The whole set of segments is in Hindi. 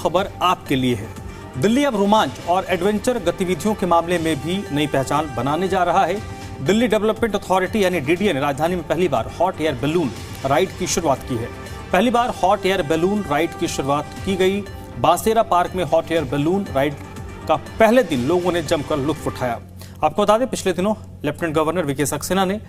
खबर आपके लिए है। दिल्ली अब रोमांच और एडवेंचर गतिविधियों के मामले में भी नई पहचान बनाने जा रहा है। दिल्ली डेवलपमेंट अथॉरिटी यानी डीडीए ने राजधानी में पहली बार हॉट एयर बैलून राइड की शुरुआत की है। पहली बार हॉट एयर बैलून राइड की शुरुआत की गई। बासेरा पार्क में हॉट एयर बैलून राइड का पहले दिन लोगों ने जमकर लुत्फ उठाया। आपको बता दें, पिछले दिनों लेफ्टिनेंट गवर्नर वीके सक्सेना ने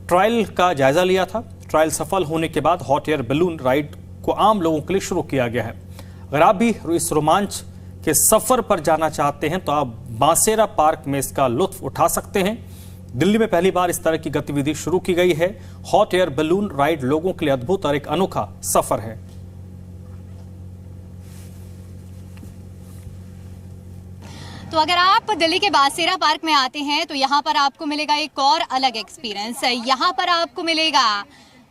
ट्रायल का जायजा लिया था। ट्रायल सफल होने के बाद हॉट एयर बैलून राइड को आम लोगों के लिए शुरू किया गया है। अगर आप भी इस रोमांच के सफर पर जाना चाहते हैं तो आप बासेरा पार्क में इसका लुत्फ उठा सकते हैं। दिल्ली में पहली बार इस तरह की गतिविधि शुरू की गई है। हॉट एयर बैलून राइड लोगों के लिए अद्भुत और एक अनोखा सफर है। तो अगर आप दिल्ली के बासेरा पार्क में आते हैं तो यहाँ पर आपको मिलेगा एक और अलग एक्सपीरियंस। यहाँ पर आपको मिलेगा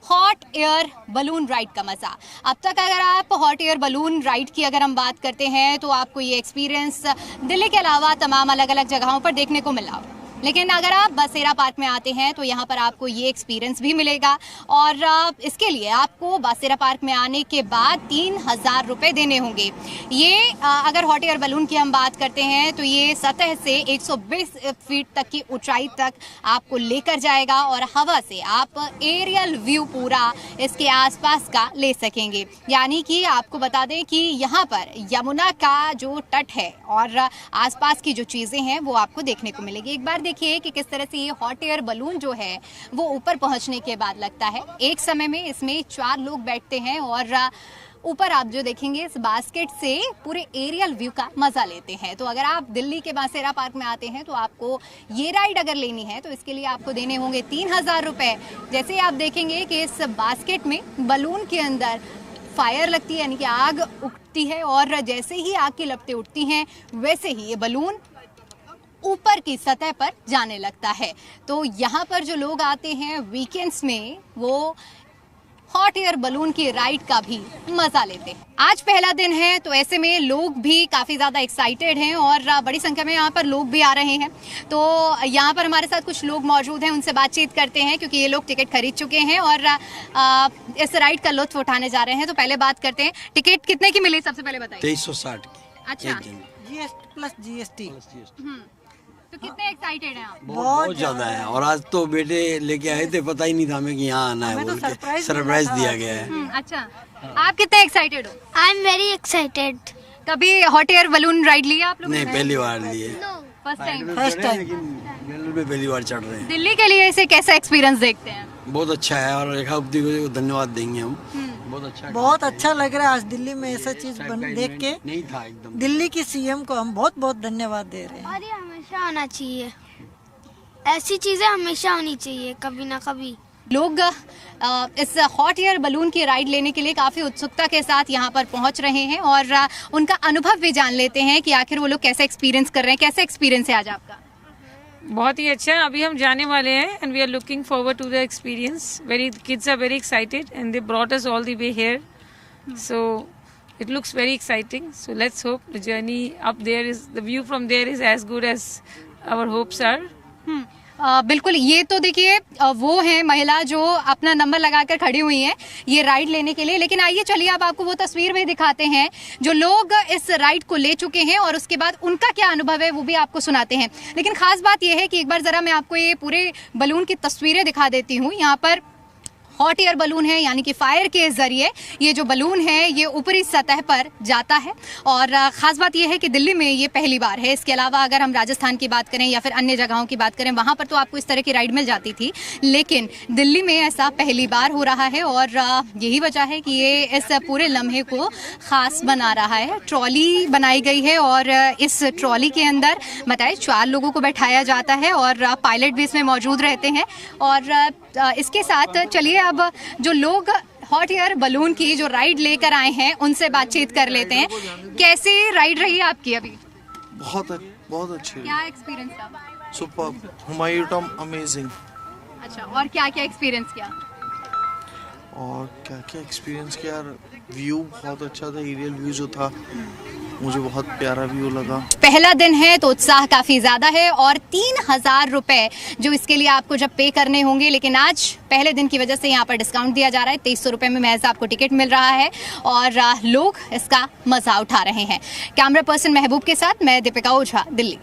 हॉट एयर बलून राइड का मजा। अब तक अगर आप हॉट एयर बलून राइड की अगर हम बात करते हैं तो आपको ये एक्सपीरियंस दिल्ली के अलावा तमाम अलग अलग जगहों पर देखने को मिला, लेकिन अगर आप बासेरा पार्क में आते हैं तो यहाँ पर आपको ये एक्सपीरियंस भी मिलेगा। और इसके लिए आपको बासेरा पार्क में आने के बाद 3000 रुपये देने होंगे। ये अगर हॉट एयर बैलून की हम बात करते हैं तो ये सतह से 120 फीट तक की ऊंचाई तक आपको लेकर जाएगा और हवा से आप एरियल व्यू पूरा इसके आसपास का ले सकेंगे। यानी कि आपको बता दें कि यहाँ पर यमुना का जो तट है और आसपास की जो चीज़ें हैं वो आपको देखने को मिलेगी। एक बार देखिए कि किस तरह से ये हॉट एयर बलून जो है वो ऊपर पहुंचने के बाद लगता है। एक समय में इसमें 4 लोग बैठते हैं और ऊपर आप जो देखेंगे इस बास्केट से पूरे एरियल व्यू का मजा लेते हैं। तो अगर आप दिल्ली के बासेरा पार्क में आते हैं तो आपको ये राइड अगर लेनी है तो इसके लिए आपको देने होंगे 3000 रुपये। जैसे आप देखेंगे कि इस बास्केट में बलून के अंदर फायर लगती है, यानी कि आग उठती है, और जैसे ही आग की लपटें उठती हैं वैसे ही ये बलून ऊपर की सतह पर जाने लगता है। तो यहाँ पर जो लोग आते हैं वीकेंड्स में वो हॉट एयर बलून की राइड का भी मजा लेते हैं। आज पहला दिन है तो ऐसे में लोग भी काफ़ी ज़्यादा एक्साइटेड हैं और बड़ी संख्या में यहाँ पर लोग भी आ रहे हैं। तो यहाँ पर हमारे साथ कुछ लोग मौजूद हैं, उनसे बातचीत करते हैं क्योंकि ये लोग टिकट खरीद चुके हैं और इस राइड का लुत्फ उठाने जा रहे हैं। तो पहले बात करते हैं, टिकट कितने की मिली सबसे पहले बताइए। 2360 की। अच्छा, GST। तो कितने एक्साइटेड हैं आप? बहुत ज्यादा है। और आज तो बेटे लेके आए थे, पता ही नहीं था हमें कि यहाँ आना है, बोल के सरप्राइज दिया गया है। अच्छा, आप कितने एक्साइटेड हो? I am very excited. कभी हॉट एयर बलून राइड लिया आप लोग? नहीं, पहली बार लिए। First time. लेकिन पे पहली बार चढ़ रहे हैं। दिल्ली के लिए इसे कैसा एक्सपीरियंस देखते हैं? बहुत अच्छा है और रेखा गुप्ती को धन्यवाद देंगे हम। बहुत अच्छा लग रहा है आज दिल्ली में ऐसा चीज देख के। नहीं था एकदम। दिल्ली की सीएम को हम बहुत बहुत धन्यवाद दे रहे हैं। और ये हमेशा होना चाहिए, ऐसी चीजें हमेशा होनी चाहिए, कभी ना कभी। लोग इस हॉट एयर बलून की राइड लेने के लिए काफ़ी उत्सुकता के साथ यहाँ पर पहुँच रहे हैं और उनका अनुभव भी जान लेते हैं कि आखिर वो लोग कैसे एक्सपीरियंस कर रहे हैं। कैसा एक्सपीरियंस है आज आपका? बहुत ही अच्छा है। अभी हम जाने वाले हैं and we are looking forward to the experience. Very kids are very excited and they brought us all the way here, so it looks very exciting. So let's hope the journey up there is, the view from there is as good as our hopes are. बिल्कुल। ये तो देखिए वो है महिला जो अपना नंबर लगाकर खड़ी हुई हैं ये राइड लेने के लिए। लेकिन आइए चलिए अब आपको वो तस्वीर में दिखाते हैं जो लोग इस राइड को ले चुके हैं और उसके बाद उनका क्या अनुभव है वो भी आपको सुनाते हैं। लेकिन खास बात यह है कि एक बार ज़रा मैं आपको ये पूरे बलून की तस्वीरें दिखा देती हूँ। यहाँ पर हॉट एयर बलून है, यानी कि फायर के ज़रिए ये जो बलून है ये ऊपरी सतह पर जाता है। और ख़ास बात यह है कि दिल्ली में ये पहली बार है। इसके अलावा अगर हम राजस्थान की बात करें या फिर अन्य जगहों की बात करें वहाँ पर तो आपको इस तरह की राइड मिल जाती थी, लेकिन दिल्ली में ऐसा पहली बार हो रहा है और यही वजह है कि ये इस पूरे लम्हे को ख़ास बना रहा है। ट्रॉली बनाई गई है और इस ट्रॉली के अंदर बताए 4 लोगों को बैठाया जाता है और पायलट भी इसमें मौजूद रहते हैं। और इसके साथ चलिए अब जो लोग हॉट एयर बलून की जो राइड लेकर आए हैं उनसे बातचीत कर लेते हैं। कैसी राइड रही आपकी अभी? बहुत अच्छी। क्या एक्सपीरियंस था? Superb, Humayun Tom amazing. अच्छा, और क्या क्या एक्सपीरियंस किया? और क्या क्या एक्सपीरियंस किया, व्यू बहुत अच्छा था, एरियल व्यू जो था मुझे बहुत प्यारा व्यू लगा। पहला दिन है तो उत्साह काफी ज्यादा है और 3000 रुपए जो इसके लिए आपको जब पे करने होंगे, लेकिन आज पहले दिन की वजह से यहाँ पर डिस्काउंट दिया जा रहा है। 2300 रुपए में महज आपको टिकट मिल रहा है और लोग इसका मजा उठा रहे हैं। कैमरा पर्सन महबूब के साथ मैं दीपिका ओझा, दिल्ली।